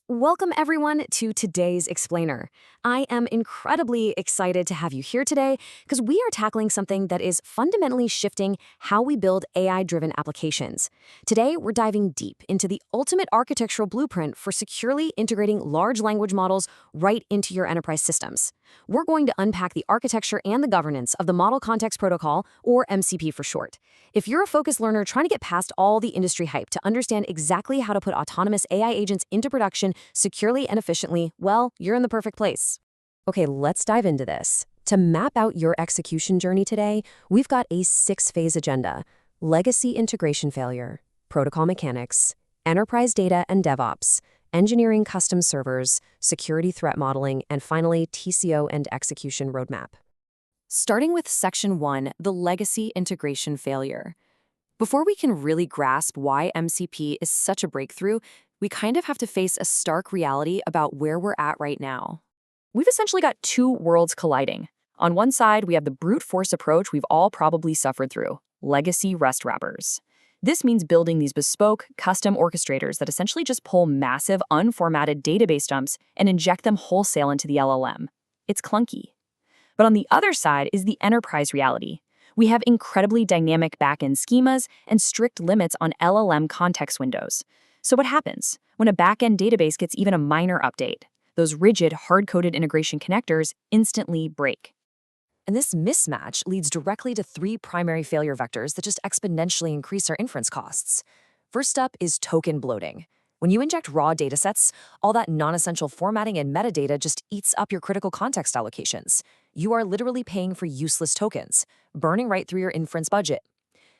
Welcome, everyone, to today's Explainer. I am incredibly excited to have you here today because we are tackling something that is fundamentally shifting how we build AI-driven applications. Today, we're diving deep into the ultimate architectural blueprint for securely integrating large language models right into your enterprise systems. We're going to unpack the architecture and the governance of the Model Context Protocol, or MCP for short. If you're a focused learner trying to get past all the industry hype to understand exactly how to put autonomous AI agents into production securely and efficiently, well, you're in the perfect place. Okay, let's dive into this. To map out your execution journey today, we've got a 6-phase agenda: legacy integration failure, protocol mechanics, enterprise data and DevOps, engineering custom servers, security threat modeling, and finally, TCO and execution roadmap. Starting with Section 1, the legacy integration failure. Before we can really grasp why MCP is such a breakthrough, we kind of have to face a stark reality about where we're at right now. We've essentially got two worlds colliding. On one side, we have the brute force approach we've all probably suffered through: legacy REST wrappers. This means building these bespoke, custom orchestrators that essentially just pull massive, unformatted database dumps and inject them wholesale into the LLM. It's clunky. But on the other side is the enterprise reality. We have incredibly dynamic backend schemas and strict limits on LLM context windows. So what happens when a backend database gets even a minor update? Those rigid, hard-coded integration connectors instantly break. And this mismatch leads directly to 3 primary failure vectors that just exponentially increase our inference costs. First up is token bloating. When you inject raw datasets, all that non-essential formatting and metadata just eats up your critical context allocations. You are literally paying for useless tokens, burning right through your inference budget.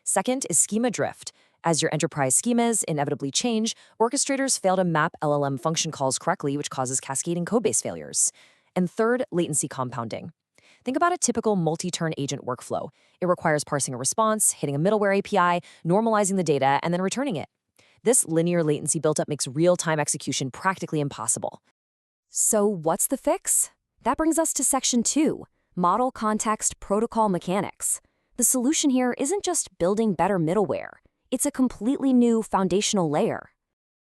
Second is schema drift. As your enterprise schemas inevitably change, orchestrators fail to map LLM function calls correctly, which causes cascading codebase failures. And third, latency compounding. Think about a typical multi-turn agent workflow. It requires parsing a response, hitting a middleware API, normalizing the data, and then returning it. This linear latency buildup makes real-time execution practically impossible. So what's the fix? That brings us to Section 2, Model Context Protocol Mechanics. The solution here isn't just building better middleware. It's a completely new foundational layer.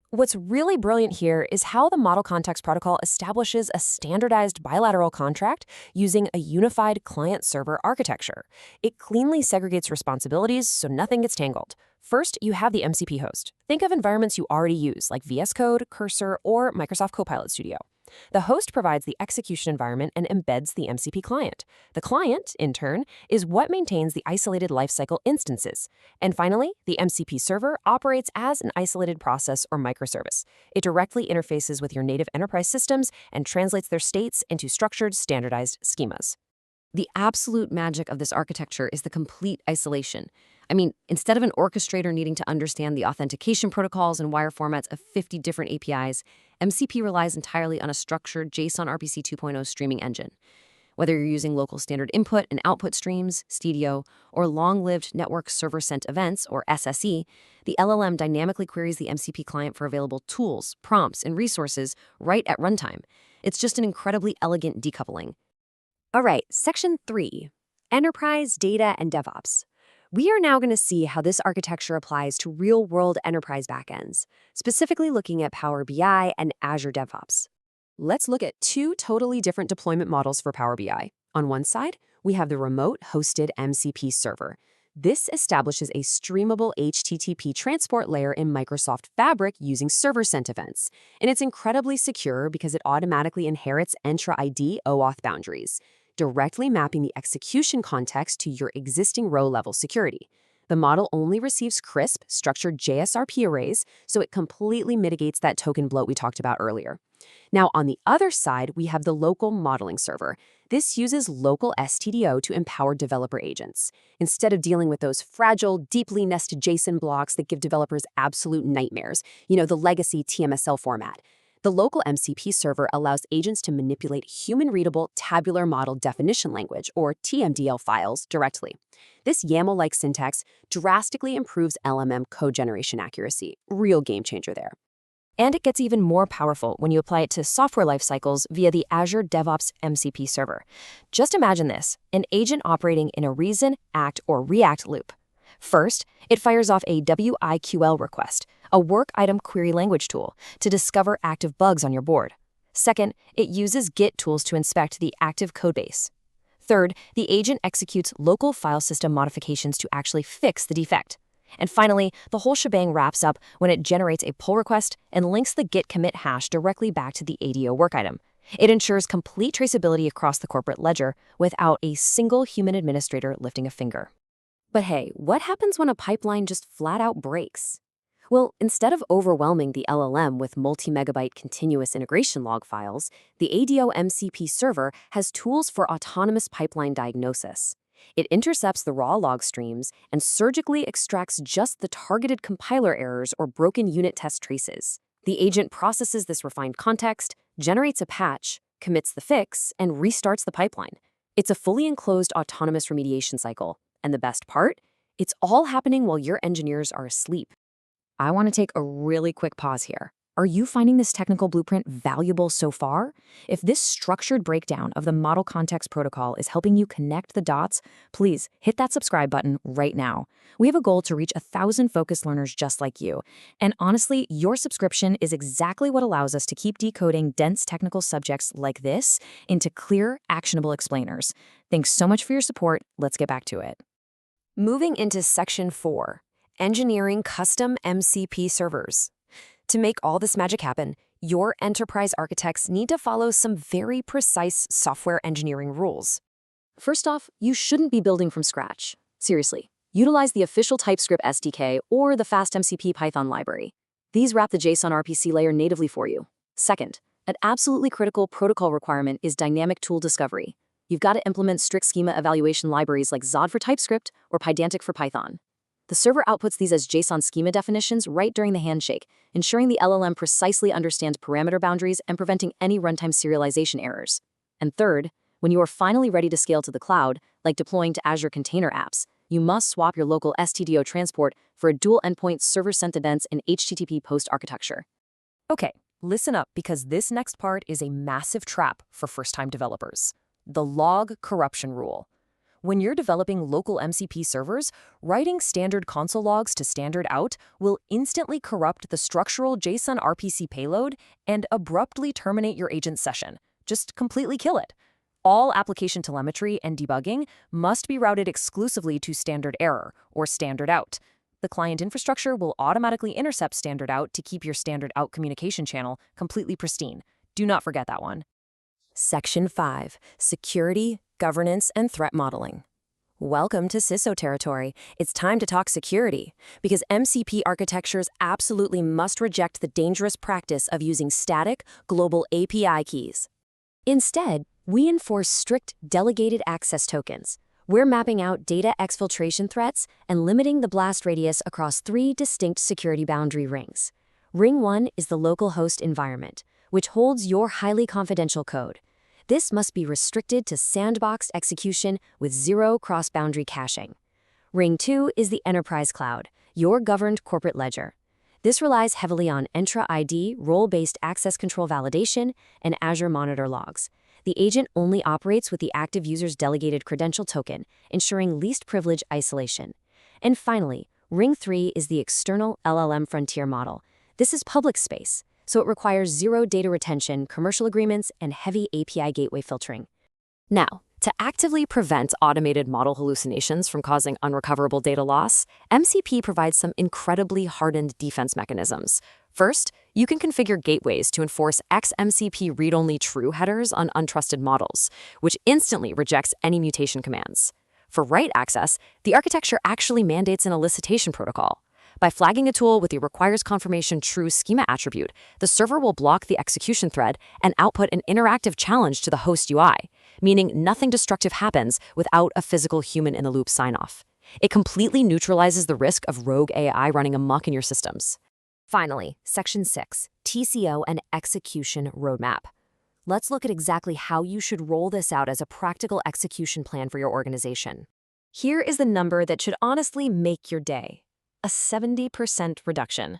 What's really brilliant here is how the Model Context Protocol establishes a standardized bilateral contract using a unified client-server architecture. It cleanly segregates responsibilities so nothing gets tangled. First, you have the MCP host. Think of environments you already use, like VS Code, Cursor, or Microsoft Copilot Studio. The host provides the execution environment and embeds the MCP client. The client, in turn, is what maintains the isolated lifecycle instances. And finally, the MCP server operates as an isolated process or microservice. It directly interfaces with your native enterprise systems and translates their states into structured, standardized schemas. The absolute magic of this architecture is the complete isolation. I mean, instead of an orchestrator needing to understand the authentication protocols and wire formats of 50 different APIs, MCP relies entirely on a structured JSON-RPC 2.0 streaming engine. Whether you're using local standard input and output streams, stdio, or long-lived network server-sent events, or SSE, the LLM dynamically queries the MCP client for available tools, prompts, and resources right at runtime. It's just an incredibly elegant decoupling. All right, Section 3, Enterprise Data and DevOps. We are now going to see how this architecture applies to real-world enterprise backends, specifically looking at Power BI and Azure DevOps. Let's look at 2 totally different deployment models for Power BI. On one side, we have the remote-hosted MCP server. This establishes a streamable HTTP transport layer in Microsoft Fabric using server-sent events. And it's incredibly secure because it automatically inherits Entra ID OAuth boundaries, directly mapping the execution context to your existing row-level security. The model only receives crisp, structured JSRP arrays, so it completely mitigates that token bloat we talked about earlier. Now, on the other side, we have the local modeling server. This uses local stdio to empower developer agents. Instead of dealing with those fragile, deeply nested JSON blocks that give developers absolute nightmares, the legacy TMSL format, the local MCP server allows agents to manipulate human-readable tabular model definition language, or TMDL files, directly. This YAML-like syntax drastically improves LLM code generation accuracy. Real game changer there. And it gets even more powerful when you apply it to software lifecycles via the Azure DevOps MCP server. Just imagine this: an agent operating in a reason, act, or react loop. First, it fires off a WIQL request, a work item query language tool to discover active bugs on your board. Second, it uses Git tools to inspect the active codebase. Third, the agent executes local file system modifications to actually fix the defect. And finally, the whole shebang wraps up when it generates a pull request and links the Git commit hash directly back to the ADO work item. It ensures complete traceability across the corporate ledger without a single human administrator lifting a finger. But hey, what happens when a pipeline just flat out breaks? Well, instead of overwhelming the LLM with multi-megabyte continuous integration log files, the ADO MCP server has tools for autonomous pipeline diagnosis. It intercepts the raw log streams and surgically extracts just the targeted compiler errors or broken unit test traces. The agent processes this refined context, generates a patch, commits the fix, and restarts the pipeline. It's a fully enclosed autonomous remediation cycle. And the best part? It's all happening while your engineers are asleep. I want to take a really quick pause here. Are you finding this technical blueprint valuable so far? If this structured breakdown of the Model Context Protocol is helping you connect the dots, please hit that subscribe button right now. We have a goal to reach 1,000 focused learners just like you. And honestly, your subscription is exactly what allows us to keep decoding dense technical subjects like this into clear, actionable explainers. Thanks so much for your support. Let's get back to it. Moving into Section 4. Engineering custom MCP servers. To make all this magic happen, your enterprise architects need to follow some very precise software engineering rules. First off, you shouldn't be building from scratch. Seriously, utilize the official TypeScript SDK or the FastMCP Python library. These wrap the JSON-RPC layer natively for you. Second, an absolutely critical protocol requirement is dynamic tool discovery. You've got to implement strict schema evaluation libraries like Zod for TypeScript or Pydantic for Python. The server outputs these as JSON schema definitions right during the handshake, ensuring the LLM precisely understands parameter boundaries and preventing any runtime serialization errors. And third, when you are finally ready to scale to the cloud, like deploying to Azure container apps, you must swap your local stdio transport for a dual endpoint server-sent events and HTTP post architecture. Okay, listen up because this next part is a massive trap for first-time developers. The log corruption rule. When you're developing local MCP servers, writing standard console logs to standard out will instantly corrupt the structural JSON-RPC payload and abruptly terminate your agent session. Just completely kill it. All application telemetry and debugging must be routed exclusively to standard error or standard out. The client infrastructure will automatically intercept standard out to keep your standard out communication channel completely pristine. Do not forget that one. Section 5. Security, Governance, and Threat Modeling. Welcome to CISO territory. It's time to talk security, because MCP architectures absolutely must reject the dangerous practice of using static, global API keys. Instead, we enforce strict delegated access tokens. We're mapping out data exfiltration threats and limiting the blast radius across 3 distinct security boundary rings. Ring 1 is the local host environment, which holds your highly confidential code. This must be restricted to sandboxed execution with 0 cross-boundary caching. Ring 2 is the enterprise cloud, your governed corporate ledger. This relies heavily on Entra ID role-based access control validation and Azure Monitor logs. The agent only operates with the active user's delegated credential token, ensuring least privilege isolation. And finally, Ring 3 is the external LLM frontier model. This is public space, so it requires 0 data retention, commercial agreements, and heavy API gateway filtering. Now, to actively prevent automated model hallucinations from causing unrecoverable data loss, MCP provides some incredibly hardened defense mechanisms. First, you can configure gateways to enforce XMCP read-only true headers on untrusted models, which instantly rejects any mutation commands. For write access, the architecture actually mandates an elicitation protocol. By flagging a tool with the requires confirmation true schema attribute, the server will block the execution thread and output an interactive challenge to the host UI, meaning nothing destructive happens without a physical human-in-the-loop sign-off. It completely neutralizes the risk of rogue AI running amok in your systems. Finally, Section 6, TCO and Execution Roadmap. Let's look at exactly how you should roll this out as a practical execution plan for your organization. Here is the number that should honestly make your day. A 70% reduction.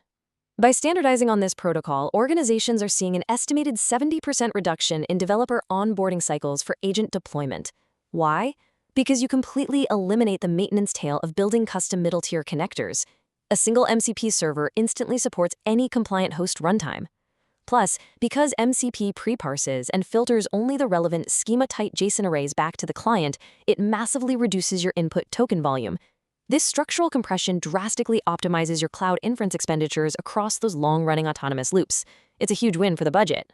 By standardizing on this protocol, organizations are seeing an estimated 70% reduction in developer onboarding cycles for agent deployment. Why? Because you completely eliminate the maintenance tail of building custom middle-tier connectors. A single MCP server instantly supports any compliant host runtime. Plus, because MCP pre-parses and filters only the relevant schema-type JSON arrays back to the client, it massively reduces your input token volume. This structural compression drastically optimizes your cloud inference expenditures across those long-running autonomous loops. It's a huge win for the budget.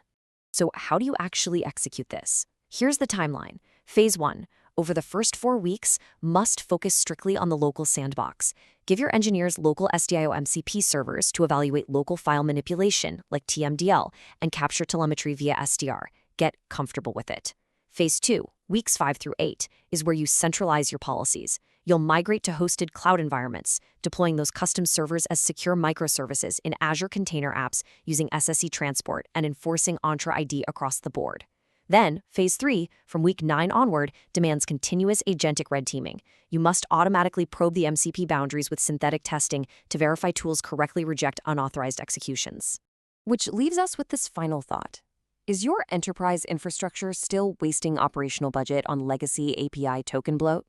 So how do you actually execute this? Here's the timeline. Phase 1. Over the first 4 weeks, must focus strictly on the local sandbox. Give your engineers local stdio MCP servers to evaluate local file manipulation, like TMDL, and capture telemetry via SDR. Get comfortable with it. Phase 2, weeks 5 through 8, is where you centralize your policies. You'll migrate to hosted cloud environments, deploying those custom servers as secure microservices in Azure Container Apps using SSE transport and enforcing Entra ID across the board. Then, Phase 3, from week 9 onward, demands continuous agentic red teaming. You must automatically probe the MCP boundaries with synthetic testing to verify tools correctly reject unauthorized executions. Which leaves us with this final thought. Is your enterprise infrastructure still wasting operational budget on legacy API token bloat?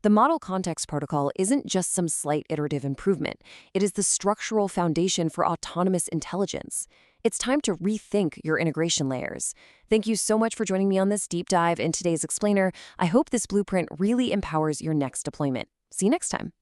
The Model Context Protocol isn't just some slight iterative improvement. It is the structural foundation for autonomous intelligence. It's time to rethink your integration layers. Thank you so much for joining me on this deep dive in today's Explainer. I hope this blueprint really empowers your next deployment. See you next time.